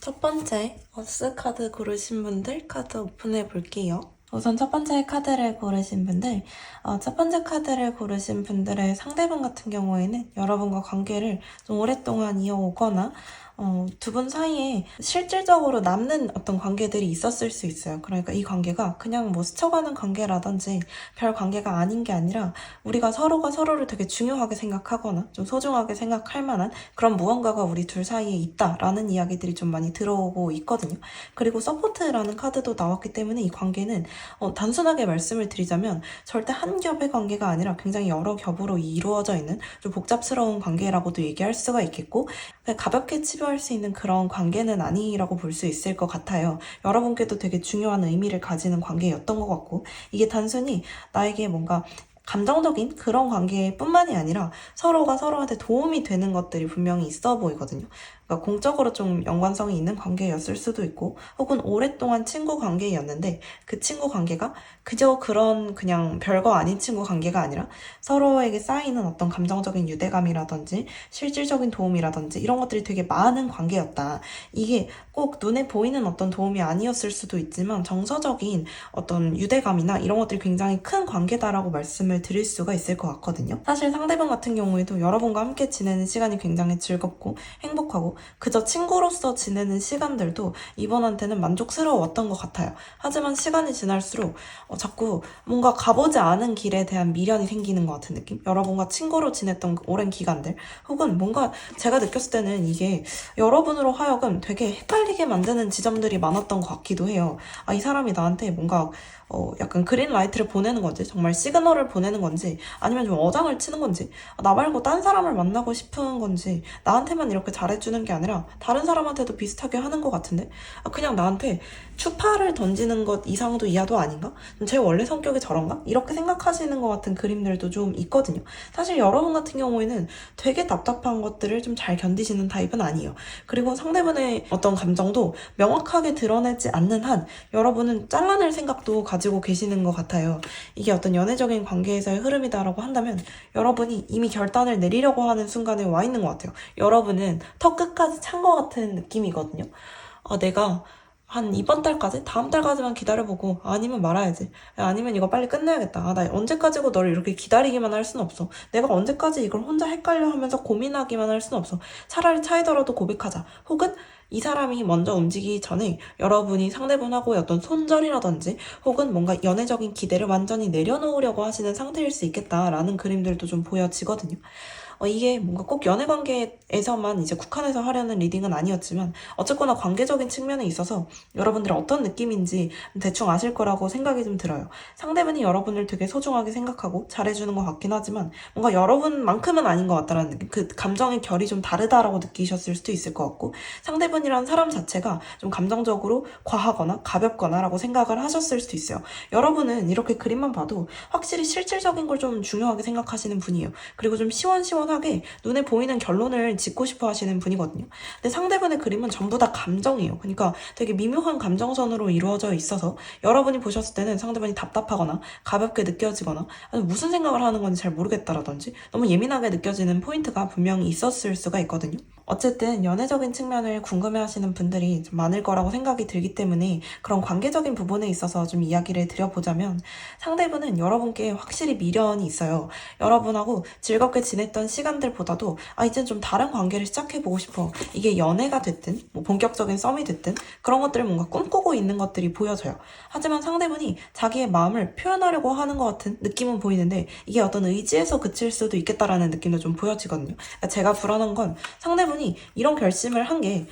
첫 번째, 어스 카드 고르신 분들 카드 오픈해 볼게요. 우선 첫 번째 카드를 고르신 분들, 첫 번째 카드를 고르신 분들의 상대방 같은 경우에는 여러분과 관계를 좀 오랫동안 이어오거나 두 분 사이에 실질적으로 남는 어떤 관계들이 있었을 수 있어요. 그러니까 이 관계가 그냥 뭐 스쳐가는 관계라든지 별 관계가 아닌 게 아니라 우리가 서로가 서로를 되게 중요하게 생각하거나 좀 소중하게 생각할 만한 그런 무언가가 우리 둘 사이에 있다라는 이야기들이 좀 많이 들어오고 있거든요. 그리고 서포트라는 카드도 나왔기 때문에 이 관계는 단순하게 말씀을 드리자면 절대 한 겹의 관계가 아니라 굉장히 여러 겹으로 이루어져 있는 좀 복잡스러운 관계라고도 얘기할 수가 있겠고, 가볍게 치부할 수 있는 그런 관계는 아니라고 볼 수 있을 것 같아요. 여러분께도 되게 중요한 의미를 가지는 관계였던 것 같고, 이게 단순히 나에게 뭔가 감정적인 그런 관계뿐만이 아니라 서로가 서로한테 도움이 되는 것들이 분명히 있어 보이거든요. 그러니까 공적으로 좀 연관성이 있는 관계였을 수도 있고, 혹은 오랫동안 친구 관계였는데 그 친구 관계가 그저 그런 그냥 별거 아닌 친구 관계가 아니라 서로에게 쌓이는 어떤 감정적인 유대감이라든지 실질적인 도움이라든지 이런 것들이 되게 많은 관계였다. 이게 꼭 눈에 보이는 어떤 도움이 아니었을 수도 있지만 정서적인 어떤 유대감이나 이런 것들이 굉장히 큰 관계다라고 말씀을 드릴 수가 있을 것 같거든요. 사실 상대방 같은 경우에도 여러분과 함께 지내는 시간이 굉장히 즐겁고 행복하고 그저 친구로서 지내는 시간들도 이분한테는 만족스러웠던 것 같아요. 하지만 시간이 지날수록 자꾸 뭔가 가보지 않은 길에 대한 미련이 생기는 것 같은 느낌? 여러분과 친구로 지냈던 그 오랜 기간들, 혹은 뭔가 제가 느꼈을 때는 이게 여러분으로 하여금 되게 헷갈리게 만드는 지점들이 많았던 것 같기도 해요. 이 사람이 나한테 뭔가 약간 그린라이트를 보내는 건지, 정말 시그널을 보내는 건지, 아니면 좀 어장을 치는 건지, 나 말고 딴 사람을 만나고 싶은 건지, 나한테만 이렇게 잘해주는 게 아니라 다른 사람한테도 비슷하게 하는 것 같은데, 그냥 나한테 추파를 던지는 것 이상도 이하도 아닌가? 제 원래 성격이 저런가? 이렇게 생각하시는 것 같은 그림들도 좀 있거든요. 사실 여러분 같은 경우에는 되게 답답한 것들을 좀 잘 견디시는 타입은 아니에요. 그리고 상대방의 어떤 감정도 명확하게 드러내지 않는 한 여러분은 잘라낼 생각도 가지고 계시는 것 같아요. 이게 어떤 연애적인 관계에서의 흐름이다라고 한다면 여러분이 이미 결단을 내리려고 하는 순간에 와 있는 것 같아요. 여러분은 턱 끝까지 찬 것 같은 느낌이거든요. 내가 한 이번 달까지? 다음 달까지만 기다려보고 아니면 말아야지. 아니면 이거 빨리 끝내야겠다. 나 언제까지고 너를 이렇게 기다리기만 할 순 없어. 내가 언제까지 이걸 혼자 헷갈려 하면서 고민하기만 할 순 없어. 차라리 차이더라도 고백하자. 혹은 이 사람이 먼저 움직이기 전에 여러분이 상대분하고의 어떤 손절이라든지 혹은 뭔가 연애적인 기대를 완전히 내려놓으려고 하시는 상태일 수 있겠다라는 그림들도 좀 보여지거든요. 이게 뭔가 꼭 연애 관계에서만 이제 국한해서 하려는 리딩은 아니었지만 어쨌거나 관계적인 측면에 있어서 여러분들이 어떤 느낌인지 대충 아실 거라고 생각이 좀 들어요. 상대분이 여러분을 되게 소중하게 생각하고 잘해주는 것 같긴 하지만 뭔가 여러분만큼은 아닌 것 같다라는 느낌, 그 감정의 결이 좀 다르다라고 느끼셨을 수도 있을 것 같고, 상대분이란 사람 자체가 좀 감정적으로 과하거나 가볍거나라고 생각을 하셨을 수도 있어요. 여러분은 이렇게 그림만 봐도 확실히 실질적인 걸 좀 중요하게 생각하시는 분이에요. 그리고 좀 시원시원하게 눈에 보이는 결론을 짓고 싶어 하시는 분이거든요. 근데 상대분의 그림은 전부 다 감정이에요. 그러니까 되게 미묘한 감정선으로 이루어져 있어서 여러분이 보셨을 때는 상대방이 답답하거나 가볍게 느껴지거나 아니 무슨 생각을 하는 건지 잘 모르겠다라든지 너무 예민하게 느껴지는 포인트가 분명히 있었을 수가 있거든요. 어쨌든 연애적인 측면을 궁금해하시는 분들이 좀 많을 거라고 생각이 들기 때문에 그런 관계적인 부분에 있어서 좀 이야기를 드려보자면, 상대분은 여러분께 확실히 미련이 있어요. 여러분하고 즐겁게 지냈던 시간들보다도 이젠 좀 다른 관계를 시작해보고 싶어. 이게 연애가 됐든 뭐 본격적인 썸이 됐든 그런 것들을 뭔가 꿈꾸고 있는 것들이 보여져요. 하지만 상대분이 자기의 마음을 표현하려고 하는 것 같은 느낌은 보이는데 이게 어떤 의지에서 그칠 수도 있겠다라는 느낌도 좀 보여지거든요. 그러니까 제가 불안한 건 상대분이 이런 결심을 한 게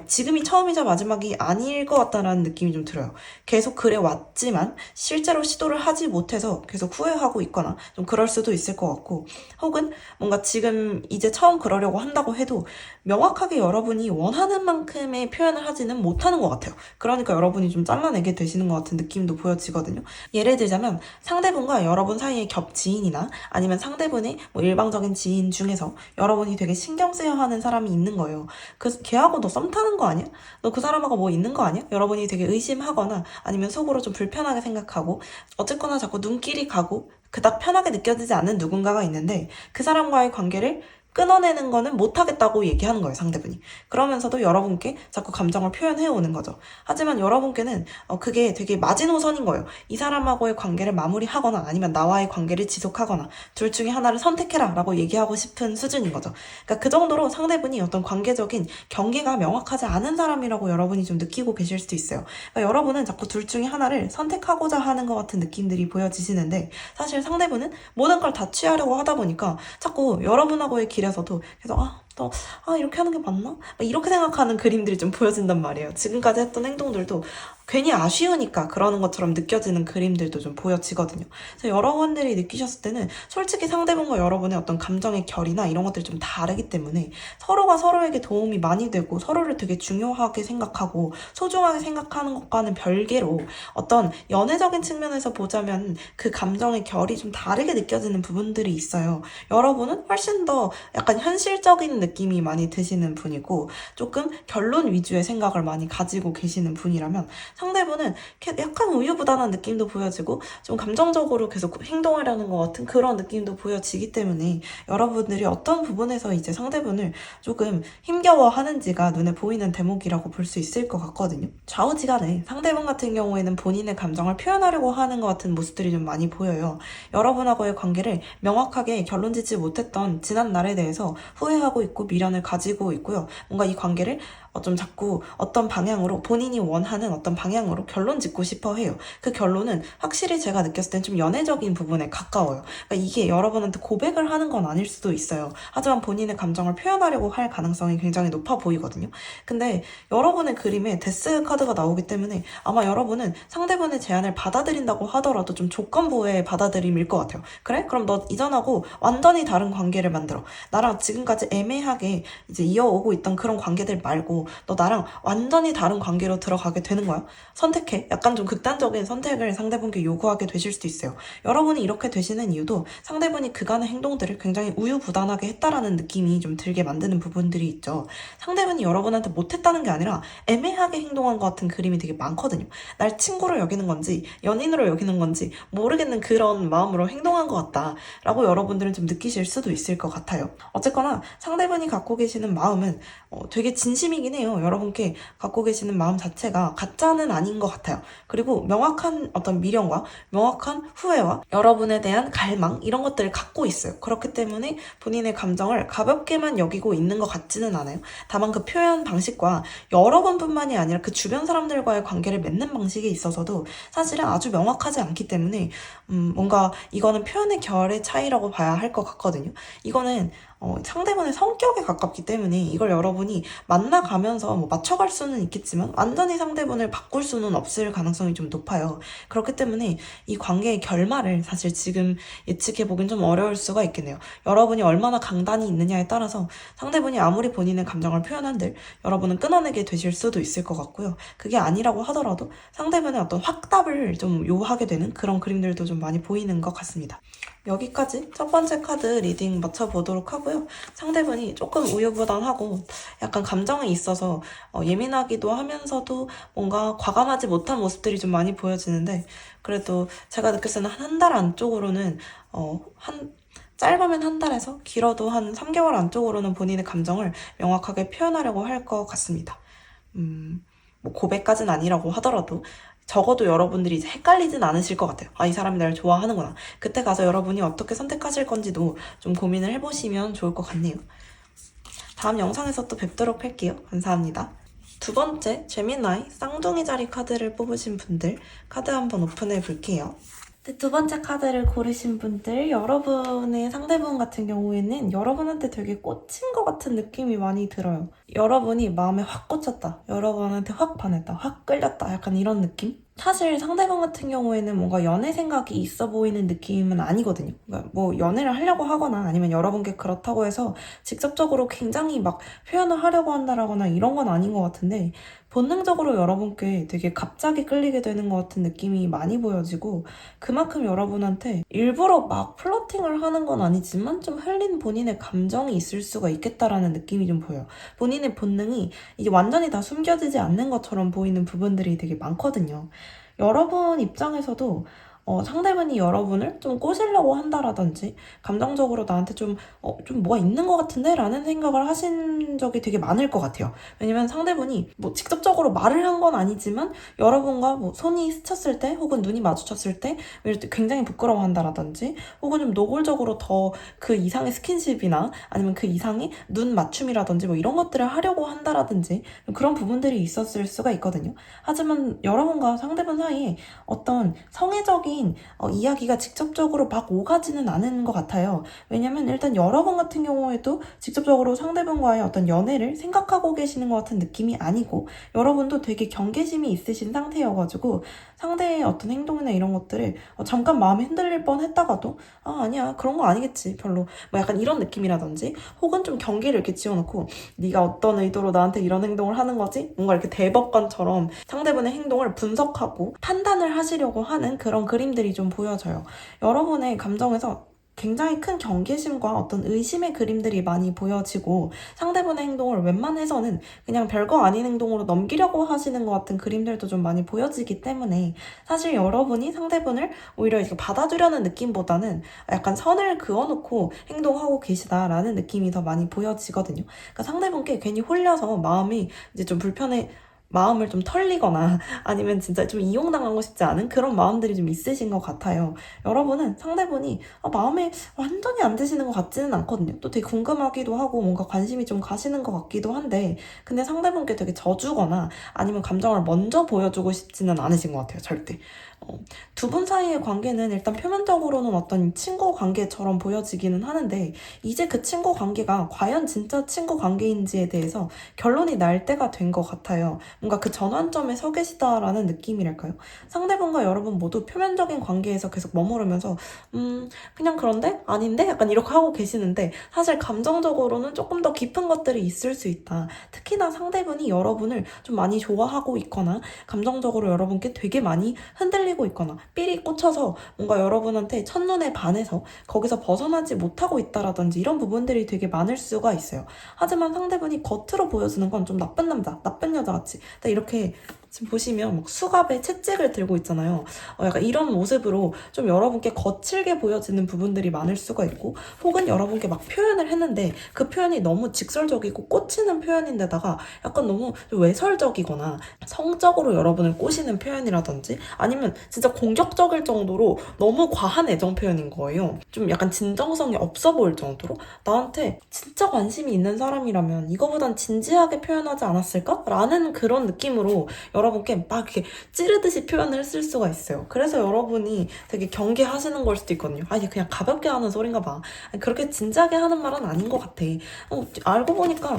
지금이 처음이자 마지막이 아닐 것 같다라는 느낌이 좀 들어요. 계속 그래 왔지만 실제로 시도를 하지 못해서 계속 후회하고 있거나 좀 그럴 수도 있을 것 같고, 혹은 뭔가 지금 이제 처음 그러려고 한다고 해도 명확하게 여러분이 원하는 만큼의 표현을 하지는 못하는 것 같아요. 그러니까 여러분이 좀 잘라내게 되시는 것 같은 느낌도 보여지거든요. 예를 들자면 상대분과 여러분 사이의 겹 지인이나 아니면 상대분의 뭐 일방적인 지인 중에서 여러분이 되게 신경 쓰여 하는 사람이 있는 거예요. 걔하고 너 썸 타는 거 아니야? 너 그 사람하고 뭐 있는 거 아니야? 여러분이 되게 의심하거나 아니면 속으로 좀 불편하게 생각하고 어쨌거나 자꾸 눈길이 가고 그닥 편하게 느껴지지 않는 누군가가 있는데 그 사람과의 관계를 끊어내는 거는 못하겠다고 얘기하는 거예요, 상대분이. 그러면서도 여러분께 자꾸 감정을 표현해 오는 거죠. 하지만 여러분께는 그게 되게 마지노선인 거예요. 이 사람하고의 관계를 마무리하거나 아니면 나와의 관계를 지속하거나 둘 중에 하나를 선택해라 라고 얘기하고 싶은 수준인 거죠. 그러니까 그 정도로 상대분이 어떤 관계적인 경계가 명확하지 않은 사람이라고 여러분이 좀 느끼고 계실 수도 있어요. 그러니까 여러분은 자꾸 둘 중에 하나를 선택하고자 하는 것 같은 느낌들이 보여지시는데 사실 상대분은 모든 걸 다 취하려고 하다 보니까 자꾸 여러분하고의 길에서도 계속 이렇게 하는 게 맞나? 이렇게 생각하는 그림들이 좀 보여진단 말이에요. 지금까지 했던 행동들도 괜히 아쉬우니까 그러는 것처럼 느껴지는 그림들도 좀 보여지거든요. 그래서 여러분들이 느끼셨을 때는 솔직히 상대방과 여러분의 어떤 감정의 결이나 이런 것들이 좀 다르기 때문에 서로가 서로에게 도움이 많이 되고 서로를 되게 중요하게 생각하고 소중하게 생각하는 것과는 별개로 어떤 연애적인 측면에서 보자면 그 감정의 결이 좀 다르게 느껴지는 부분들이 있어요. 여러분은 훨씬 더 약간 현실적인 느낌이 많이 드시는 분이고 조금 결론 위주의 생각을 많이 가지고 계시는 분이라면 상대분은 약간 우유부단한 느낌도 보여지고 좀 감정적으로 계속 행동하려는 것 같은 그런 느낌도 보여지기 때문에 여러분들이 어떤 부분에서 이제 상대분을 조금 힘겨워하는지가 눈에 보이는 대목이라고 볼 수 있을 것 같거든요. 좌우지간에 상대분 같은 경우에는 본인의 감정을 표현하려고 하는 것 같은 모습들이 좀 많이 보여요. 여러분하고의 관계를 명확하게 결론 짓지 못했던 지난 날에 대해서 후회하고 있고 미련을 가지고 있고요. 뭔가 이 관계를 좀 자꾸 어떤 방향으로 본인이 원하는 어떤 방향으로 결론 짓고 싶어 해요. 그 결론은 확실히 제가 느꼈을 땐 좀 연애적인 부분에 가까워요. 그러니까 이게 여러분한테 고백을 하는 건 아닐 수도 있어요. 하지만 본인의 감정을 표현하려고 할 가능성이 굉장히 높아 보이거든요. 근데 여러분의 그림에 데스 카드가 나오기 때문에 아마 여러분은 상대분의 제안을 받아들인다고 하더라도 좀 조건부의 받아들임일 것 같아요. 그래? 그럼 너 이전하고 완전히 다른 관계를 만들어. 나랑 지금까지 애매하게 이제 이어오고 있던 그런 관계들 말고 너 나랑 완전히 다른 관계로 들어가게 되는 거야. 선택해. 약간 좀 극단적인 선택을 상대분께 요구하게 되실 수도 있어요. 여러분이 이렇게 되시는 이유도 상대분이 그간의 행동들을 굉장히 우유부단하게 했다라는 느낌이 좀 들게 만드는 부분들이 있죠. 상대분이 여러분한테 못했다는 게 아니라 애매하게 행동한 것 같은 그림이 되게 많거든요. 날 친구로 여기는 건지 연인으로 여기는 건지 모르겠는 그런 마음으로 행동한 것 같다라고 여러분들은 좀 느끼실 수도 있을 것 같아요. 어쨌거나 상대분이 갖고 계시는 마음은 되게 진심이긴 해요. 여러분께 갖고 계시는 마음 자체가 가짜는 아닌 것 같아요. 그리고 명확한 어떤 미련과 명확한 후회와 여러분에 대한 갈망 이런 것들을 갖고 있어요. 그렇기 때문에 본인의 감정을 가볍게만 여기고 있는 것 같지는 않아요. 다만 그 표현 방식과 여러분뿐만이 아니라 그 주변 사람들과의 관계를 맺는 방식에 있어서도 사실은 아주 명확하지 않기 때문에 뭔가 이거는 표현의 결의 차이라고 봐야 할 것 같거든요. 이거는 상대방의 성격에 가깝기 때문에 이걸 여러분이 만나가면서 뭐 맞춰갈 수는 있겠지만 완전히 상대분을 바꿀 수는 없을 가능성이 좀 높아요. 그렇기 때문에 이 관계의 결말을 사실 지금 예측해보긴 좀 어려울 수가 있겠네요. 여러분이 얼마나 강단이 있느냐에 따라서 상대분이 아무리 본인의 감정을 표현한들 여러분은 끊어내게 되실 수도 있을 것 같고요. 그게 아니라고 하더라도 상대분의 어떤 확답을 좀 요하게 되는 그런 그림들도 좀 많이 보이는 것 같습니다. 여기까지 첫 번째 카드 리딩 맞춰보도록 하고요. 상대분이 조금 우유부단하고 약간 감정에 있어서 예민하기도 하면서도 뭔가 과감하지 못한 모습들이 좀 많이 보여지는데 그래도 제가 느꼈을 때는 한 달 안쪽으로는 짧으면 한 달에서 길어도 한 3개월 안쪽으로는 본인의 감정을 명확하게 표현하려고 할 것 같습니다. 뭐 고백까지는 아니라고 하더라도 적어도 여러분들이 이제 헷갈리진 않으실 것 같아요. 이 사람이 나를 좋아하는구나. 그때 가서 여러분이 어떻게 선택하실 건지도 좀 고민을 해보시면 좋을 것 같네요. 다음 영상에서 또 뵙도록 할게요. 감사합니다. 두 번째, 제미나이 쌍둥이 자리 카드를 뽑으신 분들 카드 한번 오픈해 볼게요. 두 번째 카드를 고르신 분들, 여러분의 상대분 같은 경우에는 여러분한테 되게 꽂힌 것 같은 느낌이 많이 들어요. 여러분이 마음에 확 꽂혔다. 여러분한테 확 반했다. 확 끌렸다. 약간 이런 느낌? 사실 상대방 같은 경우에는 뭔가 연애 생각이 있어 보이는 느낌은 아니거든요. 그러니까 뭐 연애를 하려고 하거나 아니면 여러분께 그렇다고 해서 직접적으로 굉장히 막 표현을 하려고 한다라거나 이런 건 아닌 것 같은데 본능적으로 여러분께 되게 갑자기 끌리게 되는 것 같은 느낌이 많이 보여지고 그만큼 여러분한테 일부러 막 플러팅을 하는 건 아니지만 좀 흘린 본인의 감정이 있을 수가 있겠다라는 느낌이 좀 보여요. 본인의 본능이 이제 완전히 다 숨겨지지 않는 것처럼 보이는 부분들이 되게 많거든요. 여러분 입장에서도 상대방이 여러분을 좀 꼬시려고 한다라든지 감정적으로 나한테 좀 뭐가 있는 것 같은데? 라는 생각을 하신 적이 되게 많을 것 같아요. 왜냐면 상대분이 뭐 직접적으로 말을 한 건 아니지만 여러분과 뭐 손이 스쳤을 때 혹은 눈이 마주쳤을 때 이럴 때 굉장히 부끄러워한다라든지 혹은 좀 노골적으로 더 그 이상의 스킨십이나 아니면 그 이상의 눈 맞춤이라든지 뭐 이런 것들을 하려고 한다라든지 그런 부분들이 있었을 수가 있거든요. 하지만 여러분과 상대분 사이에 어떤 성애적인 이야기가 직접적으로 막 오가지는 않은 것 같아요. 왜냐면 일단 여러분 같은 경우에도 직접적으로 상대분과의 어떤 연애를 생각하고 계시는 것 같은 느낌이 아니고 여러분도 되게 경계심이 있으신 상태여가지고 상대의 어떤 행동이나 이런 것들을 잠깐 마음이 흔들릴 뻔 했다가도 아니야 그런 거 아니겠지 별로 뭐 약간 이런 느낌이라든지 혹은 좀 경계를 이렇게 지어놓고 네가 어떤 의도로 나한테 이런 행동을 하는 거지? 뭔가 이렇게 대법관처럼 상대분의 행동을 분석하고 판단을 하시려고 하는 그런 그림들이 좀 보여져요. 여러분의 감정에서 굉장히 큰 경계심과 어떤 의심의 그림들이 많이 보여지고 상대분의 행동을 웬만해서는 그냥 별거 아닌 행동으로 넘기려고 하시는 것 같은 그림들도 좀 많이 보여지기 때문에 사실 여러분이 상대분을 오히려 이렇게 받아주려는 느낌보다는 약간 선을 그어놓고 행동하고 계시다라는 느낌이 더 많이 보여지거든요. 그러니까 상대분께 괜히 홀려서 마음이 이제 좀 마음을 좀 털리거나 아니면 진짜 좀 이용당하고 싶지 않은 그런 마음들이 좀 있으신 것 같아요. 여러분은 상대분이 마음에 완전히 안 드시는 것 같지는 않거든요. 또 되게 궁금하기도 하고 뭔가 관심이 좀 가시는 것 같기도 한데 근데 상대분께 되게 져주거나 아니면 감정을 먼저 보여주고 싶지는 않으신 것 같아요. 절대. 두 분 사이의 관계는 일단 표면적으로는 어떤 친구 관계처럼 보여지기는 하는데 이제 그 친구 관계가 과연 진짜 친구 관계인지에 대해서 결론이 날 때가 된 것 같아요. 뭔가 그 전환점에 서 계시다라는 느낌이랄까요? 상대방과 여러분 모두 표면적인 관계에서 계속 머무르면서 그냥 그런데? 아닌데? 약간 이렇게 하고 계시는데 사실 감정적으로는 조금 더 깊은 것들이 있을 수 있다. 특히나 상대분이 여러분을 좀 많이 좋아하고 있거나 감정적으로 여러분께 되게 많이 흔들리고 있거나 삘이 꽂혀서 뭔가 여러분한테 첫눈에 반해서 거기서 벗어나지 못하고 있다라든지 이런 부분들이 되게 많을 수가 있어요. 하지만 상대분이 겉으로 보여주는 건 좀 나쁜 남자, 나쁜 여자같이 이렇게 지금 보시면 막 수갑에 채찍을 들고 있잖아요. 약간 이런 모습으로 좀 여러분께 거칠게 보여지는 부분들이 많을 수가 있고 혹은 여러분께 막 표현을 했는데 그 표현이 너무 직설적이고 꽂히는 표현인데다가 약간 너무 좀 외설적이거나 성적으로 여러분을 꼬시는 표현이라든지 아니면 진짜 공격적일 정도로 너무 과한 애정 표현인 거예요. 좀 약간 진정성이 없어 보일 정도로 나한테 진짜 관심이 있는 사람이라면 이거보단 진지하게 표현하지 않았을까? 라는 그런 느낌으로 여러분께 막 이렇게 찌르듯이 표현을 쓸 수가 있어요. 그래서 여러분이 되게 경계하시는 걸 수도 있거든요. 아니 그냥 가볍게 하는 소린가 봐. 아니, 그렇게 진지하게 하는 말은 아닌 것 같아. 알고 보니까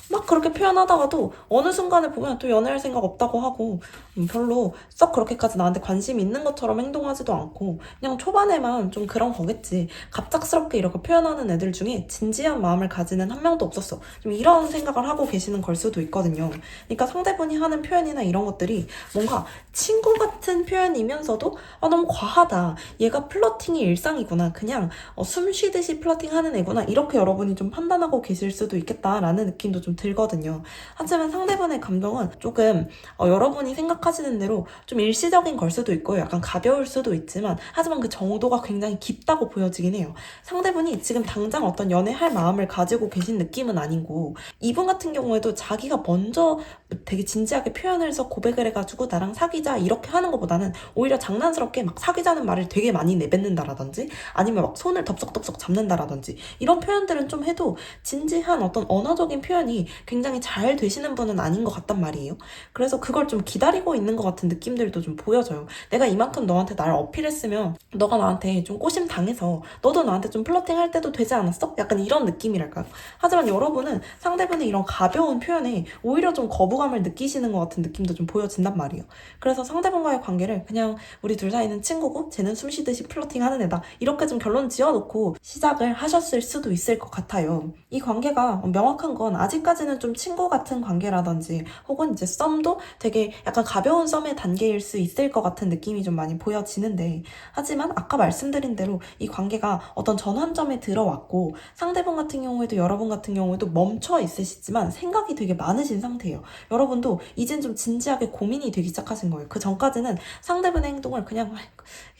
막 그렇게 표현하다가도 어느 순간에 보면 또 연애할 생각 없다고 하고 별로 썩 그렇게까지 나한테 관심 있는 것처럼 행동하지도 않고 그냥 초반에만 좀 그런 거겠지. 갑작스럽게 이렇게 표현하는 애들 중에 진지한 마음을 가지는 한 명도 없었어. 좀 이런 생각을 하고 계시는 걸 수도 있거든요. 그러니까 상대분이 하는 표현이나 이런 것들이 뭔가 친구 같은 표현이면서도 너무 과하다. 얘가 플러팅이 일상이구나. 그냥 숨 쉬듯이 플러팅하는 애구나. 이렇게 여러분이 좀 판단하고 계실 수도 있겠다라는 느낌도 좀 들거든요. 하지만 상대방의 감정은 조금 여러분이 생각하시는 대로 좀 일시적인 걸 수도 있고 약간 가벼울 수도 있지만 하지만 그 정도가 굉장히 깊다고 보여지긴 해요. 상대분이 지금 당장 어떤 연애할 마음을 가지고 계신 느낌은 아니고 이분 같은 경우에도 자기가 먼저 되게 진지하게 표현을 해서 고백을 해가지고 나랑 사귀자 이렇게 하는 것보다는 오히려 장난스럽게 막 사귀자는 말을 되게 많이 내뱉는다라든지 아니면 막 손을 덥석덥석 잡는다라든지 이런 표현들은 좀 해도 진지한 어떤 언어적인 표현이 굉장히 잘 되시는 분은 아닌 것 같단 말이에요. 그래서 그걸 좀 기다리고 있는 것 같은 느낌들도 좀 보여져요. 내가 이만큼 너한테 나를 어필했으면 너가 나한테 좀 꼬심 당해서 너도 나한테 좀 플러팅 할 때도 되지 않았어? 약간 이런 느낌이랄까요? 하지만 여러분은 상대분의 이런 가벼운 표현에 오히려 좀 거부감을 느끼시는 것 같은 느낌도 좀 보여진단 말이에요. 그래서 상대분과의 관계를 그냥 우리 둘 사이는 친구고 쟤는 숨 쉬듯이 플러팅 하는 애다. 이렇게 좀 결론 지어놓고 시작을 하셨을 수도 있을 것 같아요. 이 관계가 명확한 건 아직까지는 좀 친구 같은 관계라든지 혹은 이제 썸도 되게 약간 가벼운 썸의 단계일 수 있을 것 같은 느낌이 좀 많이 보여지는데 하지만 아까 말씀드린 대로 이 관계가 어떤 전환점에 들어왔고 상대방 같은 경우에도 여러분 같은 경우에도 멈춰 있으시지만 생각이 되게 많으신 상태예요. 여러분도 이젠 좀 진지하게 고민이 되기 시작하신 거예요. 그 전까지는 상대방의 행동을 그냥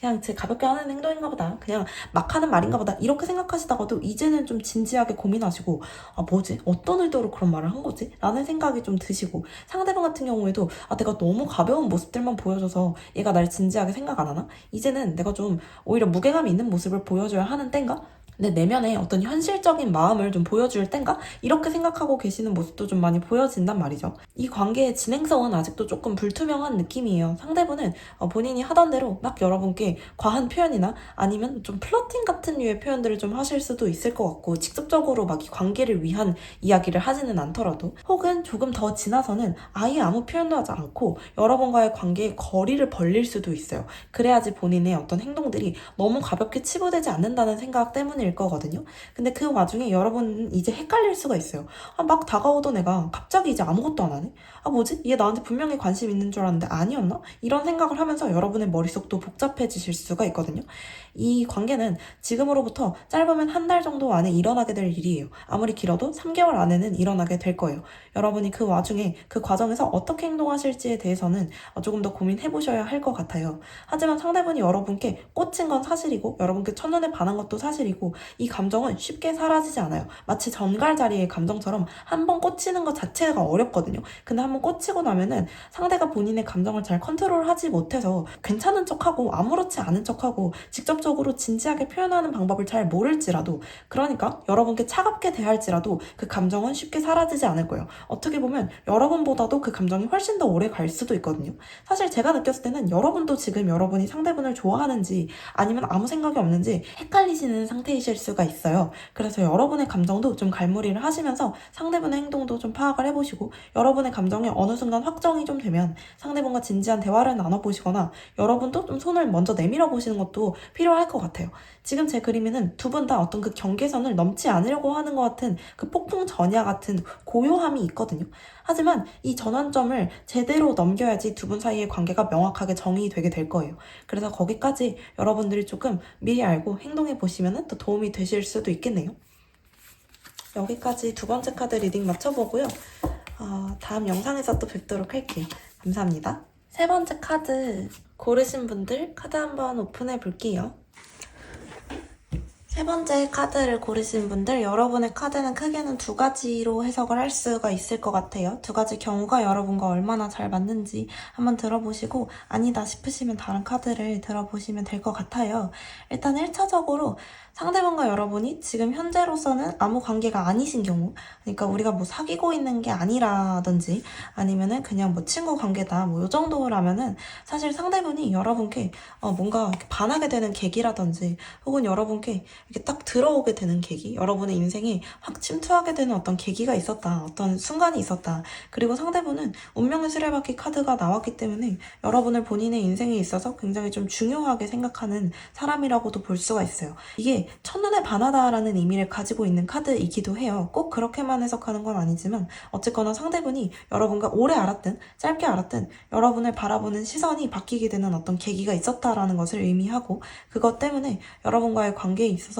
그냥 제 가볍게 하는 행동인가 보다, 그냥 막 하는 말인가 보다, 이렇게 생각하시다가도 이제는 좀 진지하게 고민하시고, 아 뭐지? 어떤 의도로 그런 말을 한 거지? 라는 생각이 좀 드시고, 상대방 같은 경우에도 아 내가 너무 가벼운 모습들만 보여줘서 얘가 날 진지하게 생각 안 하나? 이제는 내가 좀 오히려 무게감 있는 모습을 보여줘야 하는 땐가? 내 내면에 어떤 현실적인 마음을 좀 보여줄 땐가? 이렇게 생각하고 계시는 모습도 좀 많이 보여진단 말이죠. 이 관계의 진행성은 아직도 조금 불투명한 느낌이에요. 상대분은 본인이 하던 대로 막 여러분께 과한 표현이나 아니면 좀 플러팅 같은 류의 표현들을 좀 하실 수도 있을 것 같고, 직접적으로 막 이 관계를 위한 이야기를 하지는 않더라도, 혹은 조금 더 지나서는 아예 아무 표현도 하지 않고 여러분과의 관계에 거리를 벌릴 수도 있어요. 그래야지 본인의 어떤 행동들이 너무 가볍게 치부되지 않는다는 생각 때문일 거거든요. 근데 그 와중에 여러분은 이제 헷갈릴 수가 있어요. 아, 막 다가오던 애가 갑자기 이제 아무것도 안 하네? 아 뭐지? 얘 나한테 분명히 관심 있는 줄 알았는데 아니었나? 이런 생각을 하면서 여러분의 머릿속도 복잡해지실 수가 있거든요. 이 관계는 지금으로부터 짧으면 한 달 정도 안에 일어나게 될 일이에요. 아무리 길어도 3개월 안에는 일어나게 될 거예요. 여러분이 그 와중에 그 과정에서 어떻게 행동하실지에 대해서는 조금 더 고민해 보셔야 할 것 같아요. 하지만 상대분이 여러분께 꽂힌 건 사실이고, 여러분께 첫눈에 반한 것도 사실이고, 이 감정은 쉽게 사라지지 않아요. 마치 전갈자리의 감정처럼 한 번 꽂히는 것 자체가 어렵거든요. 근데 한 번 꽂히고 나면은 상대가 본인의 감정을 잘 컨트롤하지 못해서 괜찮은 척하고 아무렇지 않은 척하고 직접적으로 진지하게 표현하는 방법을 잘 모를지라도, 그러니까 여러분께 차갑게 대할지라도 그 감정은 쉽게 사라지지 않을 거예요. 어떻게 보면 여러분보다도 그 감정이 훨씬 더 오래 갈 수도 있거든요. 사실 제가 느꼈을 때는 여러분도 지금 여러분이 상대분을 좋아하는지 아니면 아무 생각이 없는지 헷갈리시는 상태이실 수가 있어요. 그래서 여러분의 감정도 좀 갈무리를 하시면서 상대분의 행동도 좀 파악을 해보시고, 여러분의 감정이 어느 순간 확정이 좀 되면 상대분과 진지한 대화를 나눠보시거나 여러분도 좀 손을 먼저 내밀어 보시는 것도 필요할 것 같아요. 지금 제 그림에는 두 분 다 어떤 그 경계선을 넘지 않으려고 하는 것 같은 그 폭풍 전야 같은 고요함이 있거든요. 하지만 이 전환점을 제대로 넘겨야지 두 분 사이의 관계가 명확하게 정의되게 될 거예요. 그래서 거기까지 여러분들이 조금 미리 알고 행동해 보시면 또 도움이 되실 수도 있겠네요. 여기까지 두 번째 카드 리딩 마쳐보고요. 다음 영상에서 또 뵙도록 할게요. 감사합니다. 세 번째 카드 고르신 분들 카드 한번 오픈해 볼게요. 세 번째 카드를 고르신 분들, 여러분의 카드는 크게는 두 가지로 해석을 할 수가 있을 것 같아요. 두 가지 경우가 여러분과 얼마나 잘 맞는지 한번 들어보시고, 아니다 싶으시면 다른 카드를 들어보시면 될 것 같아요. 일단 1차적으로 상대방과 여러분이 지금 현재로서는 아무 관계가 아니신 경우, 그러니까 우리가 뭐 사귀고 있는 게 아니라든지 아니면은 그냥 뭐 친구 관계다 뭐 요 정도라면은 사실 상대분이 여러분께 뭔가 반하게 되는 계기라든지, 혹은 여러분께 이렇게 딱 들어오게 되는 계기, 여러분의 인생에 확 침투하게 되는 어떤 계기가 있었다, 어떤 순간이 있었다. 그리고 상대분은 운명의 수레바퀴 카드가 나왔기 때문에 여러분을 본인의 인생에 있어서 굉장히 좀 중요하게 생각하는 사람이라고도 볼 수가 있어요. 이게 첫눈에 반하다라는 의미를 가지고 있는 카드이기도 해요. 꼭 그렇게만 해석하는 건 아니지만 어쨌거나 상대분이 여러분과 오래 알았든 짧게 알았든 여러분을 바라보는 시선이 바뀌게 되는 어떤 계기가 있었다라는 것을 의미하고, 그것 때문에 여러분과의 관계에 있어서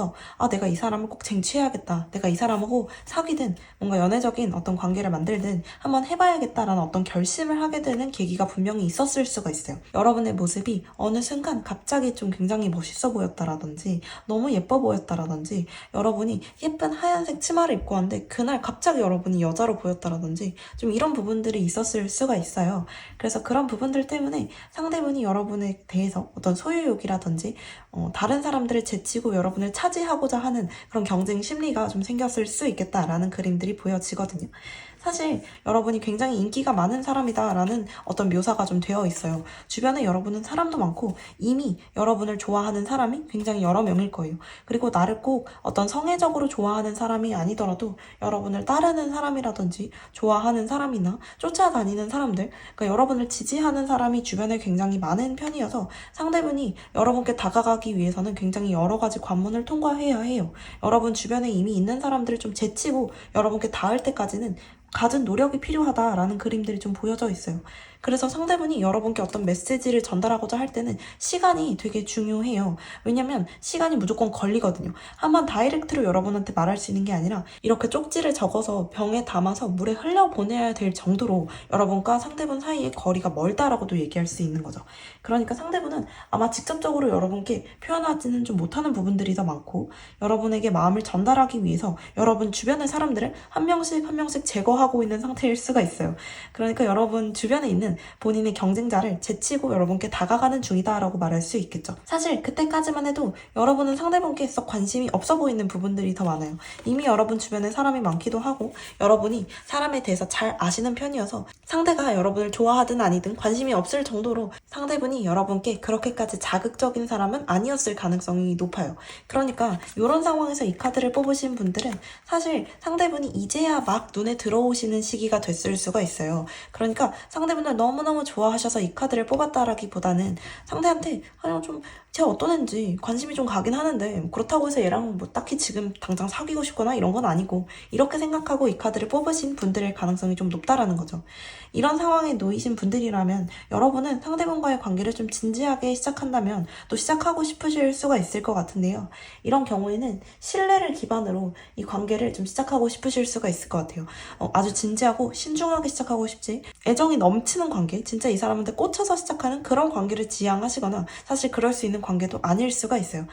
내가 이 사람을 꼭 쟁취해야겠다, 내가 이 사람하고 사귀든 뭔가 연애적인 어떤 관계를 만들든 한번 해봐야겠다라는 어떤 결심을 하게 되는 계기가 분명히 있었을 수가 있어요. 여러분의 모습이 어느 순간 갑자기 좀 굉장히 멋있어 보였다라든지 너무 예뻐 보였다라든지, 여러분이 예쁜 하얀색 치마를 입고 왔는데 그날 갑자기 여러분이 여자로 보였다라든지, 좀 이런 부분들이 있었을 수가 있어요. 그래서 그런 부분들 때문에 상대분이 여러분에 대해서 어떤 소유욕이라든지 다른 사람들을 제치고 여러분을 차지하고자 하는 그런 경쟁 심리가 좀 생겼을 수 있겠다라는 그림들이 보여지거든요. 사실 여러분이 굉장히 인기가 많은 사람이다라는 어떤 묘사가 좀 되어 있어요. 주변에 여러분은 사람도 많고 이미 여러분을 좋아하는 사람이 굉장히 여러 명일 거예요. 그리고 나를 꼭 어떤 성애적으로 좋아하는 사람이 아니더라도 여러분을 따르는 사람이라든지 좋아하는 사람이나 쫓아다니는 사람들, 그러니까 여러분을 지지하는 사람이 주변에 굉장히 많은 편이어서 상대분이 여러분께 다가가기 위해서는 굉장히 여러 가지 관문을 통과해야 해요. 여러분 주변에 이미 있는 사람들을 좀 제치고 여러분께 닿을 때까지는 갖은 노력이 필요하다라는 그림들이 좀 보여져 있어요. 그래서 상대분이 여러분께 어떤 메시지를 전달하고자 할 때는 시간이 되게 중요해요. 왜냐면 시간이 무조건 걸리거든요. 한번 다이렉트로 여러분한테 말할 수 있는 게 아니라 이렇게 쪽지를 적어서 병에 담아서 물에 흘려보내야 될 정도로 여러분과 상대분 사이의 거리가 멀다라고도 얘기할 수 있는 거죠. 그러니까 상대분은 아마 직접적으로 여러분께 표현하지는 좀 못하는 부분들이 더 많고, 여러분에게 마음을 전달하기 위해서 여러분 주변의 사람들을 한 명씩 한 명씩 제거하고 있는 상태일 수가 있어요. 그러니까 여러분 주변에 있는 본인의 경쟁자를 제치고 여러분께 다가가는 중이다라고 말할 수 있겠죠. 사실 그때까지만 해도 여러분은 상대분께 썩 관심이 없어 보이는 부분들이 더 많아요. 이미 여러분 주변에 사람이 많기도 하고 여러분이 사람에 대해서 잘 아시는 편이어서 상대가 여러분을 좋아하든 아니든 관심이 없을 정도로 상대분이 여러분께 그렇게까지 자극적인 사람은 아니었을 가능성이 높아요. 그러니까 이런 상황에서 이 카드를 뽑으신 분들은 사실 상대분이 이제야 막 눈에 들어오시는 시기가 됐을 수가 있어요. 그러니까 상대분을 너무너무 좋아하셔서 이 카드를 뽑았다라기보다는 상대한테 그냥 좀 제가 어떤 애인지 관심이 좀 가긴 하는데 그렇다고 해서 얘랑 뭐 딱히 지금 당장 사귀고 싶거나 이런 건 아니고, 이렇게 생각하고 이 카드를 뽑으신 분들의 가능성이 좀 높다라는 거죠. 이런 상황에 놓이신 분들이라면 여러분은 상대분과의 관계를 좀 진지하게 시작한다면 또 시작하고 싶으실 수가 있을 것 같은데요. 이런 경우에는 신뢰를 기반으로 이 관계를 좀 시작하고 싶으실 수가 있을 것 같아요. 아주 진지하고 신중하게 시작하고 싶지, 애정이 넘치는 관계, 진짜 이 사람한테 꽂혀서 시작하는 그런 관계를 지향하시거나 사실 그럴 수 있는 관계도 아닐 수가 있어요.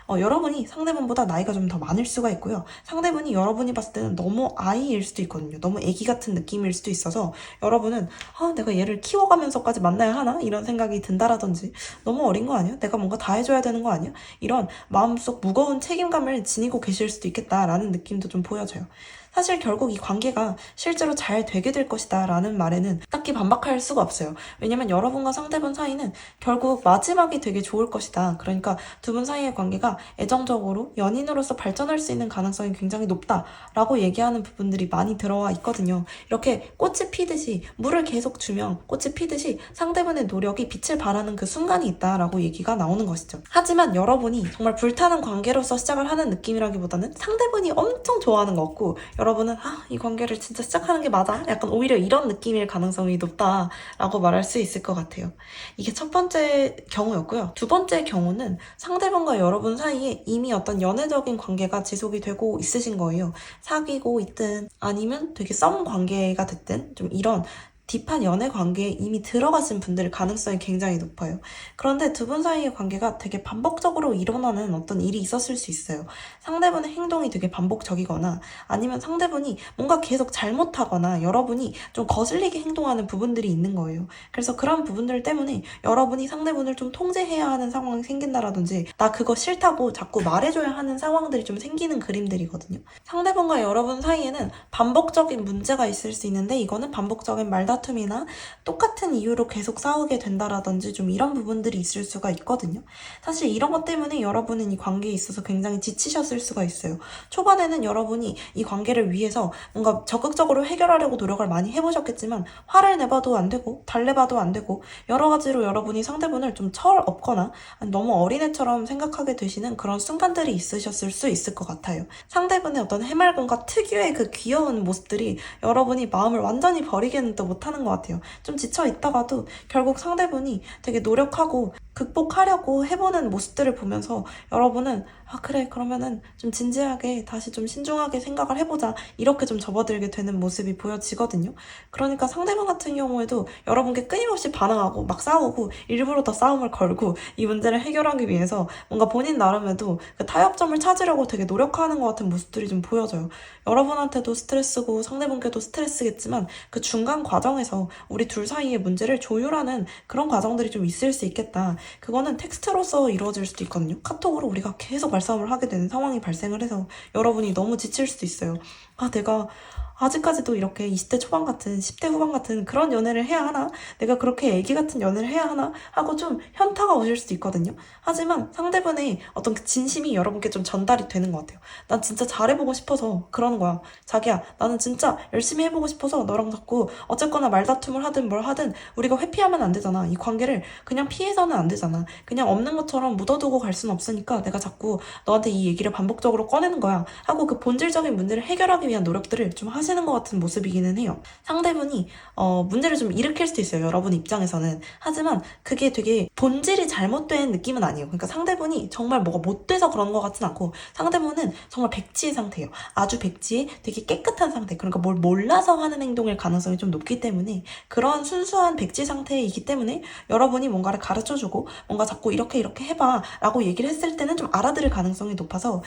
여러분이 상대분보다 나이가 좀 더 많을 수가 있고요. 상대분이 여러분이 봤을 때는 너무 아이일 수도 있거든요. 너무 애기 같은 느낌일 수도 있어서 여러분은 내가 얘를 키워가면서까지 만나야 하나? 이런 생각이 든다라든지, 너무 어린 거 아니야? 내가 뭔가 다 해줘야 되는 거 아니야? 이런 마음속 무거운 책임감을 지니고 계실 수도 있겠다라는 느낌도 좀 보여져요. 사실 결국 이 관계가 실제로 잘 되게 될 것이다 라는 말에는 딱히 반박할 수가 없어요. 왜냐면 여러분과 상대분 사이는 결국 마지막이 되게 좋을 것이다. 그러니까 두 분 사이의 관계가 애정적으로 연인으로서 발전할 수 있는 가능성이 굉장히 높다라고 얘기하는 부분들이 많이 들어와 있거든요. 이렇게 꽃이 피듯이, 물을 계속 주면 꽃이 피듯이 상대분의 노력이 빛을 발하는 그 순간이 있다라고 얘기가 나오는 것이죠. 하지만 여러분이 정말 불타는 관계로서 시작을 하는 느낌이라기보다는 상대분이 엄청 좋아하는 것 같고 여러분은 이 관계를 진짜 시작하는 게 맞아? 약간 오히려 이런 느낌일 가능성이 높다라고 말할 수 있을 것 같아요. 이게 첫 번째 경우였고요. 두 번째 경우는 상대방과 여러분 사이에 이미 어떤 연애적인 관계가 지속이 되고 있으신 거예요. 사귀고 있든 아니면 되게 썸 관계가 됐든 좀 이런 딥한 연애 관계에 이미 들어가신 분들의 가능성이 굉장히 높아요. 그런데 두 분 사이의 관계가 되게 반복적으로 일어나는 어떤 일이 있었을 수 있어요. 상대분의 행동이 되게 반복적이거나 아니면 상대분이 뭔가 계속 잘못하거나 여러분이 좀 거슬리게 행동하는 부분들이 있는 거예요. 그래서 그런 부분들 때문에 여러분이 상대분을 좀 통제해야 하는 상황이 생긴다라든지 나 그거 싫다고 자꾸 말해줘야 하는 상황들이 좀 생기는 그림들이거든요. 상대분과 여러분 사이에는 반복적인 문제가 있을 수 있는데 이거는 반복적인 말다툼이나 똑같은 이유로 계속 싸우게 된다라든지 좀 이런 부분들이 있을 수가 있거든요. 사실 이런 것 때문에 여러분은 이 관계에 있어서 굉장히 지치셨을 수가 있어요. 초반에는 여러분이 이 관계를 위해서 뭔가 적극적으로 해결하려고 노력을 많이 해보셨겠지만 화를 내봐도 안 되고 달래봐도 안 되고 여러 가지로 여러분이 상대분을 좀 철없거나 너무 어린애처럼 생각하게 되시는 그런 순간들이 있으셨을 수 있을 것 같아요. 상대분의 어떤 해맑음과 특유의 그 귀여운 모습들이 여러분이 마음을 완전히 버리게는 또 못하는 것 같아요. 좀 지쳐 있다가도 결국 상대분이 되게 노력하고 극복하려고 해보는 모습들을 보면서 여러분은 그래 그러면은 좀 진지하게 다시 좀 신중하게 생각을 해보자 이렇게 좀 접어들게 되는 모습이 보여지거든요. 그러니까 상대방 같은 경우에도 여러분께 끊임없이 반항하고 막 싸우고 일부러 더 싸움을 걸고 이 문제를 해결하기 위해서 뭔가 본인 나름에도 그 타협점을 찾으려고 되게 노력하는 것 같은 모습들이 좀 보여져요. 여러분한테도 스트레스고 상대분께도 스트레스겠지만 그 중간 과정에서 우리 둘 사이의 문제를 조율하는 그런 과정들이 좀 있을 수 있겠다. 그거는 텍스트로서 이루어질 수도 있거든요. 카톡으로 우리가 계속 말싸움을 하게 되는 상황이 발생을 해서 여러분이 너무 지칠 수도 있어요. 내가 아직까지도 이렇게 20대 초반 같은 10대 후반 같은 그런 연애를 해야 하나? 내가 그렇게 애기 같은 연애를 해야 하나? 하고 좀 현타가 오실 수도 있거든요. 하지만 상대분의 어떤 그 진심이 여러분께 좀 전달이 되는 것 같아요. 난 진짜 잘해보고 싶어서 그러는 거야. 자기야, 나는 진짜 열심히 해보고 싶어서 너랑 자꾸 어쨌거나 말다툼을 하든 뭘 하든 우리가 회피하면 안 되잖아. 이 관계를 그냥 피해서는 안 되잖아. 그냥 없는 것처럼 묻어두고 갈 수는 없으니까 내가 자꾸 너한테 이 얘기를 반복적으로 꺼내는 거야. 하고 그 본질적인 문제를 해결하기 위한 노력들을 좀 하시 하시는 것 같은 모습이기는 해요. 상대분이 문제를 좀 일으킬 수도 있어요. 여러분 입장에서는. 하지만 그게 되게 본질이 잘못된 느낌은 아니에요. 그러니까 상대분이 정말 뭐가 못 돼서 그런 것 같진 않고 상대분은 정말 백지의 상태예요. 아주 백지의 되게 깨끗한 상태. 그러니까 뭘 몰라서 하는 행동일 가능성이 좀 높기 때문에 그런 순수한 백지 상태이기 때문에 여러분이 뭔가를 가르쳐주고 뭔가 자꾸 이렇게 해봐 라고 얘기를 했을 때는 좀 알아들을 가능성이 높아서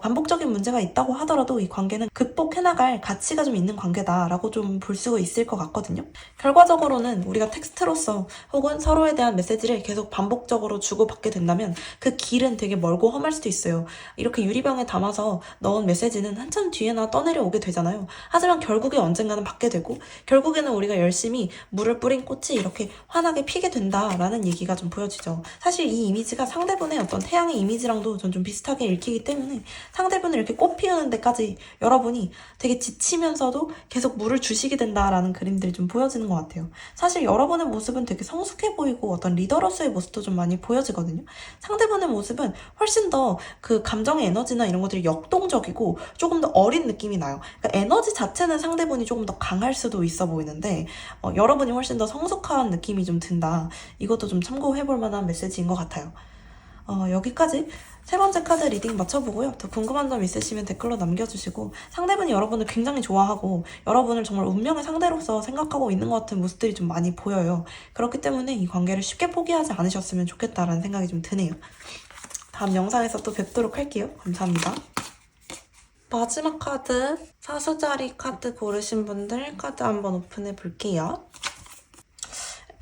반복적인 문제가 있다고 하더라도 이 관계는 극복해나갈 가치가 좀 있는 관계다라고 좀 볼 수가 있을 것 같거든요. 결과적으로는 우리가 텍스트로서 혹은 서로에 대한 메시지를 계속 반복적으로 주고받게 된다면 그 길은 되게 멀고 험할 수도 있어요. 이렇게 유리병에 담아서 넣은 메시지는 한참 뒤에나 떠내려 오게 되잖아요. 하지만 결국에 언젠가는 받게 되고 결국에는 우리가 열심히 물을 뿌린 꽃이 이렇게 환하게 피게 된다라는 얘기가 좀 보여지죠. 사실 이 이미지가 상대분의 어떤 태양의 이미지랑도 전 좀 비슷하게 읽히기 때문에 상대분을 이렇게 꽃 피우는 데까지 여러분이 되게 지치면서도 계속 물을 주시게 된다라는 그림들이 좀 보여지는 것 같아요. 사실 여러분의 모습은 되게 성숙해 보이고 어떤 리더로서의 모습도 좀 많이 보여지거든요. 상대분의 모습은 훨씬 더 그 감정의 에너지나 이런 것들이 역동적이고 조금 더 어린 느낌이 나요. 그러니까 에너지 자체는 상대분이 조금 더 강할 수도 있어 보이는데 여러분이 훨씬 더 성숙한 느낌이 좀 든다. 이것도 좀 참고해볼 만한 메시지인 것 같아요. 여기까지 세 번째 카드 리딩 맞춰보고요. 더 궁금한 점 있으시면 댓글로 남겨주시고 상대분이 여러분을 굉장히 좋아하고 여러분을 정말 운명의 상대로서 생각하고 있는 것 같은 모습들이 좀 많이 보여요. 그렇기 때문에 이 관계를 쉽게 포기하지 않으셨으면 좋겠다라는 생각이 좀 드네요. 다음 영상에서 또 뵙도록 할게요. 감사합니다. 마지막 카드, 사수자리 카드 고르신 분들 카드 한번 오픈해 볼게요.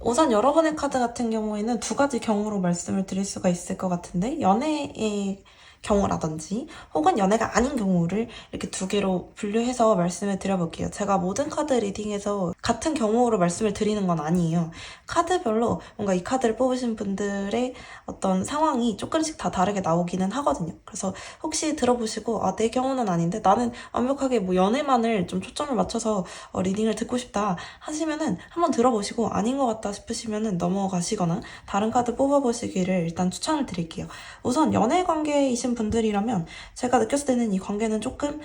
우선 여러분의 카드 같은 경우에는 두 가지 경우로 말씀을 드릴 수가 있을 것 같은데 연애의 경우라든지 혹은 연애가 아닌 경우를 이렇게 두 개로 분류해서 말씀을 드려볼게요. 제가 모든 카드 리딩에서 같은 경우로 말씀을 드리는 건 아니에요. 카드별로 뭔가 이 카드를 뽑으신 분들의 어떤 상황이 조금씩 다 다르게 나오기는 하거든요. 그래서 혹시 들어보시고 내 경우는 아닌데 나는 완벽하게 뭐 연애만을 좀 초점을 맞춰서 리딩을 듣고 싶다 하시면은 한번 들어보시고 아닌 것 같다 싶으시면은 넘어가시거나 다른 카드 뽑아보시기를 일단 추천을 드릴게요. 우선 연애 관계이신 분들이라면 제가 느꼈을 때는 이 관계는 조금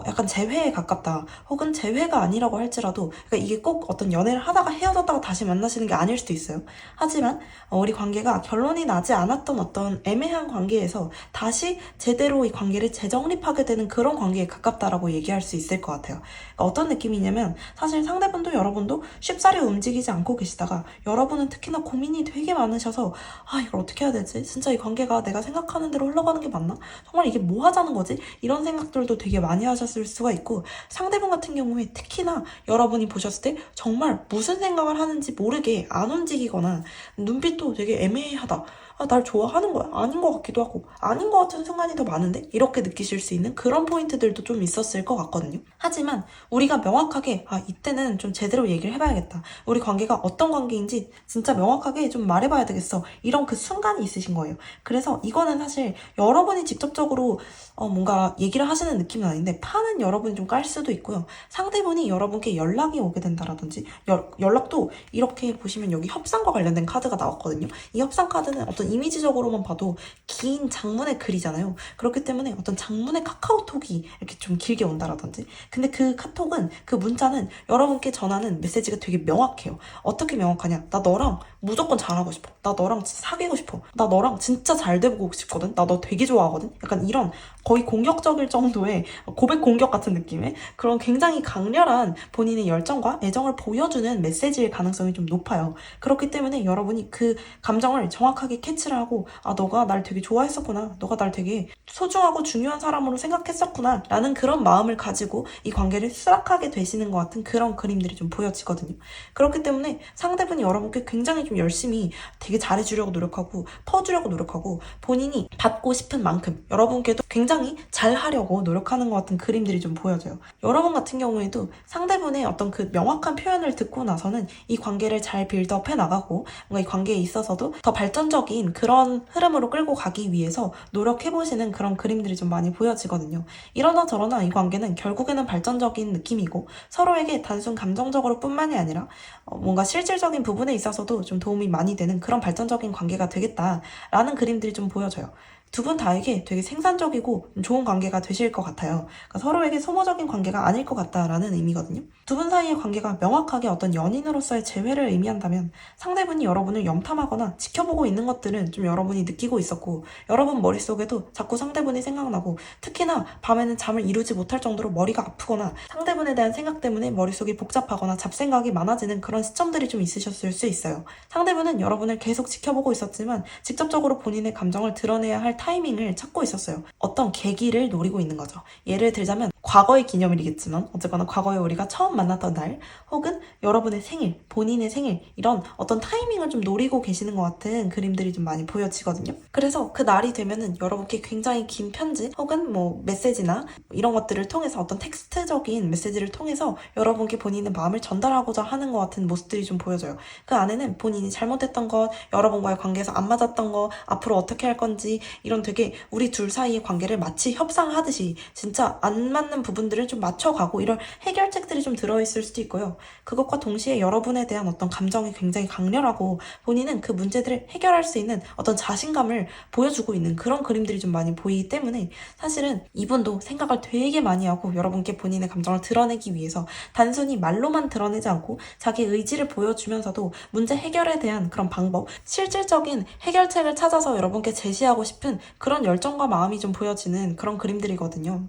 약간 재회에 가깝다 혹은 재회가 아니라고 할지라도 그러니까 이게 꼭 어떤 연애를 하다가 헤어졌다가 다시 만나시는 게 아닐 수도 있어요. 하지만 우리 관계가 결론이 나지 않았던 어떤 애매한 관계에서 다시 제대로 이 관계를 재정립하게 되는 그런 관계에 가깝다라고 얘기할 수 있을 것 같아요. 그러니까 어떤 느낌이냐면 사실 상대분도 여러분도 쉽사리 움직이지 않고 계시다가 여러분은 특히나 고민이 되게 많으셔서 이걸 어떻게 해야 되지? 진짜 이 관계가 내가 생각하는 대로 흘러가는 게 맞나? 정말 이게 뭐 하자는 거지? 이런 생각들도 되게 많이 하셨을 수가 있고 상대분 같은 경우에 특히나 여러분이 보셨을 때 정말 무슨 생각을 하는지 모르게 안 움직이거나 눈빛도 되게 애매하다. 날 좋아하는 거야? 아닌 것 같기도 하고 아닌 것 같은 순간이 더 많은데? 이렇게 느끼실 수 있는 그런 포인트들도 좀 있었을 것 같거든요. 하지만 우리가 명확하게 이때는 좀 제대로 얘기를 해봐야겠다. 우리 관계가 어떤 관계인지 진짜 명확하게 좀 말해봐야 되겠어. 이런 그 순간이 있으신 거예요. 그래서 이거는 사실 여러분이 직접적으로 뭔가 얘기를 하시는 느낌은 아닌데 판은 여러분이 좀 깔 수도 있고요. 상대분이 여러분께 연락이 오게 된다라든지 연락도 이렇게 보시면 여기 협상과 관련된 카드가 나왔거든요. 이 협상 카드는 어떤 이미지적으로만 봐도 긴 장문의 글이잖아요. 그렇기 때문에 어떤 장문의 카카오톡이 이렇게 좀 길게 온다라든지 근데 그 카톡은 그 문자는 여러분께 전하는 메시지가 되게 명확해요. 어떻게 명확하냐? 나 너랑 무조건 잘하고 싶어. 나 너랑 사귀고 싶어. 나 너랑 진짜 잘 되고 싶거든. 나 너 되게 좋아하거든. 약간 이런 거의 공격적일 정도의 고백 공격 같은 느낌의 그런 굉장히 강렬한 본인의 열정과 애정을 보여주는 메시지일 가능성이 좀 높아요. 그렇기 때문에 여러분이 그 감정을 정확하게 캐치를 하고 너가 날 되게 좋아했었구나. 너가 날 되게 소중하고 중요한 사람으로 생각했었구나. 라는 그런 마음을 가지고 이 관계를 수락하게 되시는 것 같은 그런 그림들이 좀 보여지거든요. 그렇기 때문에 상대분이 여러분께 굉장히 좀 열심히 되게 잘해주려고 노력하고 퍼주려고 노력하고 본인이 받고 싶은 만큼 여러분께도 굉장히 잘하려고 노력하는 것 같은 그림들이 좀 보여져요. 여러분 같은 경우에도 상대분의 어떤 그 명확한 표현을 듣고 나서는 이 관계를 잘 빌드업 해나가고 뭔가 이 관계에 있어서도 더 발전적인 그런 흐름으로 끌고 가기 위해서 노력해보시는 그런 그림들이 좀 많이 보여지거든요. 이러나 저러나 이 관계는 결국에는 발전적인 느낌이고 서로에게 단순 감정적으로 뿐만이 아니라 뭔가 실질적인 부분에 있어서도 좀 도움이 많이 되는 그런 발전적인 관계가 되겠다라는 그림들이 좀 보여져요. 두 분 다에게 되게 생산적이고 좋은 관계가 되실 것 같아요. 그러니까 서로에게 소모적인 관계가 아닐 것 같다라는 의미거든요. 두 분 사이의 관계가 명확하게 어떤 연인으로서의 재회를 의미한다면 상대분이 여러분을 염탐하거나 지켜보고 있는 것들은 좀 여러분이 느끼고 있었고 여러분 머릿속에도 자꾸 상대분이 생각나고 특히나 밤에는 잠을 이루지 못할 정도로 머리가 아프거나 상대분에 대한 생각 때문에 머릿속이 복잡하거나 잡생각이 많아지는 그런 시점들이 좀 있으셨을 수 있어요. 상대분은 여러분을 계속 지켜보고 있었지만 직접적으로 본인의 감정을 드러내야 할 타이밍을 찾고 있었어요. 어떤 계기를 노리고 있는 거죠. 예를 들자면 과거의 기념일이겠지만 어쨌거나 과거에 우리가 처음 만났던 날 혹은 여러분의 생일, 본인의 생일 이런 어떤 타이밍을 좀 노리고 계시는 것 같은 그림들이 좀 많이 보여지거든요. 그래서 그 날이 되면은 여러분께 굉장히 긴 편지 혹은 뭐 메시지나 이런 것들을 통해서 어떤 텍스트적인 메시지를 통해서 여러분께 본인의 마음을 전달하고자 하는 것 같은 모습들이 좀 보여져요. 그 안에는 본인이 잘못했던 것, 여러분과의 관계에서 안 맞았던 것, 앞으로 어떻게 할 건지 이런 되게 우리 둘 사이의 관계를 마치 협상하듯이 진짜 안 맞는 부분들을 좀 맞춰가고 이런 해결책들이 좀 들어있을 수도 있고요. 그것과 동시에 여러분에 대한 어떤 감정이 굉장히 강렬하고 본인은 그 문제들을 해결할 수 있는 어떤 자신감을 보여주고 있는 그런 그림들이 좀 많이 보이기 때문에 사실은 이분도 생각을 되게 많이 하고 여러분께 본인의 감정을 드러내기 위해서 단순히 말로만 드러내지 않고 자기 의지를 보여주면서도 문제 해결에 대한 그런 방법, 실질적인 해결책을 찾아서 여러분께 제시하고 싶은 그런 열정과 마음이 좀 보여지는 그런 그림들이거든요.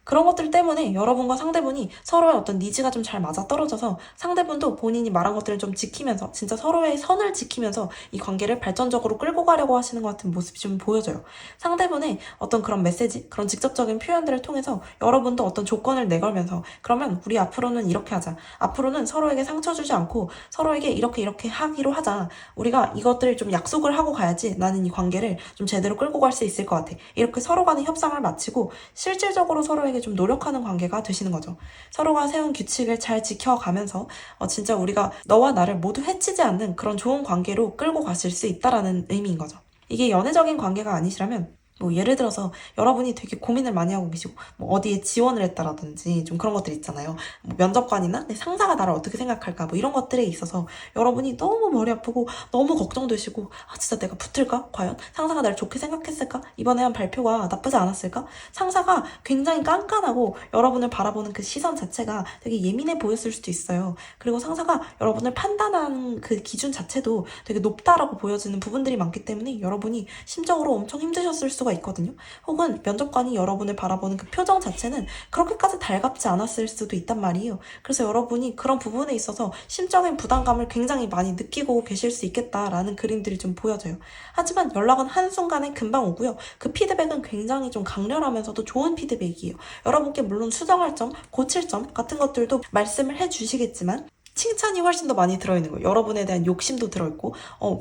그런 것들 때문에 여러분과 상대분이 서로의 어떤 니즈가 좀 잘 맞아떨어져서 상대분도 본인이 말한 것들을 좀 지키면서 진짜 서로의 선을 지키면서 이 관계를 발전적으로 끌고 가려고 하시는 것 같은 모습이 좀 보여져요. 상대분의 어떤 그런 메시지, 그런 직접적인 표현들을 통해서 여러분도 어떤 조건을 내걸면서 그러면 우리 앞으로는 이렇게 하자. 앞으로는 서로에게 상처 주지 않고 서로에게 이렇게 하기로 하자. 우리가 이것들을 좀 약속을 하고 가야지 나는 이 관계를 좀 제대로 끌고 갈 수 있을 것 같아. 이렇게 서로 간의 협상을 마치고 실질적으로 서로에게 좀 노력하는 관계가 되시는 거죠. 서로가 세운 규칙을 잘 지켜가면서 진짜 우리가 너와 나를 모두 해치지 않는 그런 좋은 관계로 끌고 가실 수 있다라는 의미인 거죠. 이게 연애적인 관계가 아니시라면 뭐 예를 들어서 여러분이 되게 고민을 많이 하고 계시고 뭐 어디에 지원을 했다라든지 좀 그런 것들 있잖아요. 뭐 면접관이나 내 상사가 나를 어떻게 생각할까 뭐 이런 것들에 있어서 여러분이 너무 머리 아프고 너무 걱정되시고 아 진짜 내가 붙을까? 과연? 상사가 나를 좋게 생각했을까? 이번에 한 발표가 나쁘지 않았을까? 상사가 굉장히 깐깐하고 여러분을 바라보는 그 시선 자체가 되게 예민해 보였을 수도 있어요. 그리고 상사가 여러분을 판단하는 그 기준 자체도 되게 높다라고 보여지는 부분들이 많기 때문에 여러분이 심적으로 엄청 힘드셨을 수가 있거든요. 혹은 면접관이 여러분을 바라보는 그 표정 자체는 그렇게까지 달갑지 않았을 수도 있단 말이에요. 그래서 여러분이 그런 부분에 있어서 심적인 부담감을 굉장히 많이 느끼고 계실 수 있겠다라는 그림들이 좀 보여져요. 하지만 연락은 한순간에 금방 오고요. 그 피드백은 굉장히 좀 강렬하면서도 좋은 피드백이에요. 여러분께 물론 수정할 점, 고칠 점 같은 것들도 말씀을 해주시겠지만 칭찬이 훨씬 더 많이 들어있는 거예요. 여러분에 대한 욕심도 들어있고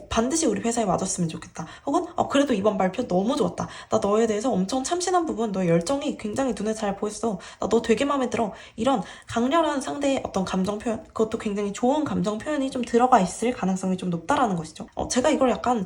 반드시 우리 회사에 와줬으면 좋겠다. 혹은 그래도 이번 발표 너무 좋았다. 나 너에 대해서 엄청 참신한 부분, 너의 열정이 굉장히 눈에 잘 보였어. 나 너 되게 마음에 들어. 이런 강렬한 상대의 어떤 감정 표현, 그것도 굉장히 좋은 감정 표현이 좀 들어가 있을 가능성이 좀 높다라는 것이죠. 제가 이걸 약간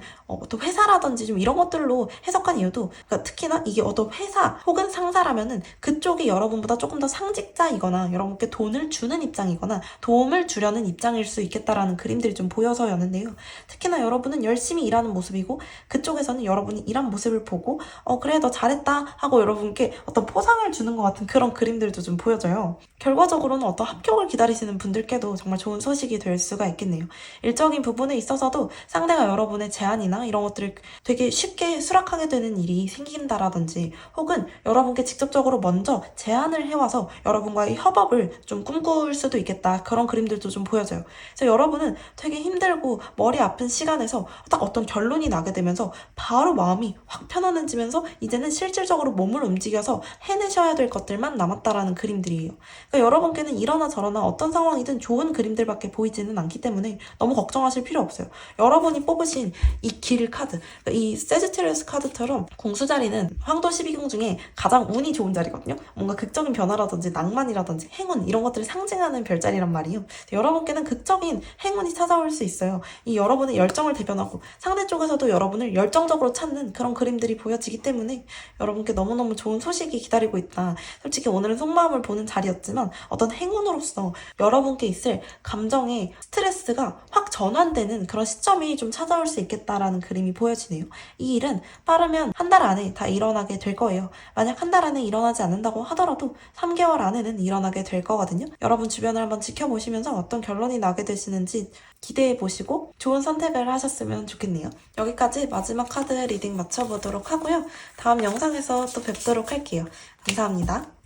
또 회사라든지 좀 이런 것들로 해석한 이유도 그러니까 특히나 이게 어떤 회사 혹은 상사라면은 그쪽이 여러분보다 조금 더 상직자이거나 여러분께 돈을 주는 입장이거나 도움을 주려는 입장일 수 있겠다라는 그림들이 좀 보여서였는데요. 특히나 여러분은 열심히 일하는 모습이고 그쪽에서는 여러분이 일한 모습을 보고 그래 너 잘했다 하고 여러분께 어떤 포상을 주는 것 같은 그런 그림들도 좀 보여져요. 결과적으로는 어떤 합격을 기다리시는 분들께도 정말 좋은 소식이 될 수가 있겠네요. 일적인 부분에 있어서도 상대가 여러분의 제안이나 이런 것들을 되게 쉽게 수락하게 되는 일이 생긴다라든지 혹은 여러분께 직접적으로 먼저 제안을 해와서 여러분과의 협업을 좀 꿈꿀 수도 있겠다. 그런 그림들도 좀 보여져요. 그래서 여러분은 되게 힘들고 머리 아픈 시간에서 딱 어떤 결론이 나게 되면서 바로 마음이 확 편안해지면서 이제는 실질적으로 몸을 움직여서 해내셔야 될 것들만 남았다라는 그림들이에요. 그러니까 여러분께는 이러나 저러나 어떤 상황이든 좋은 그림들밖에 보이지는 않기 때문에 너무 걱정하실 필요 없어요. 여러분이 뽑으신 이 길 카드, 그러니까 이 세지테리우스 카드처럼 궁수자리는 황도 12궁 중에 가장 운이 좋은 자리거든요. 뭔가 극적인 변화라든지 낭만이라든지 행운 이런 것들을 상징하는 별자리란 말이에요. 여러분께는 극적인 행운이 찾아올 수 있어요. 이 여러분의 열정을 대변하고 상대 쪽에서도 여러분을 열정적으로 찾는 그런 그림들이 보여지기 때문에 여러분께 너무너무 좋은 소식이 기다리고 있다. 솔직히 오늘은 속마음을 보는 자리였지만 어떤 행운으로서 여러분께 있을 감정의 스트레스가 확 전환되는 그런 시점이 좀 찾아올 수 있겠다라는 그림이 보여지네요. 이 일은 빠르면 한 달 안에 다 일어나게 될 거예요. 만약 한 달 안에 일어나지 않는다고 하더라도 3개월 안에는 일어나게 될 거거든요. 여러분 주변을 한번 지켜보시면서 어떤 결론이 나게 되시는지 기대해 보시고 좋은 선택을 하셨으면 좋겠네요. 여기까지 마지막 카드 리딩 마쳐보도록 하고요. 다음 영상에서 또 뵙도록 할게요. 감사합니다.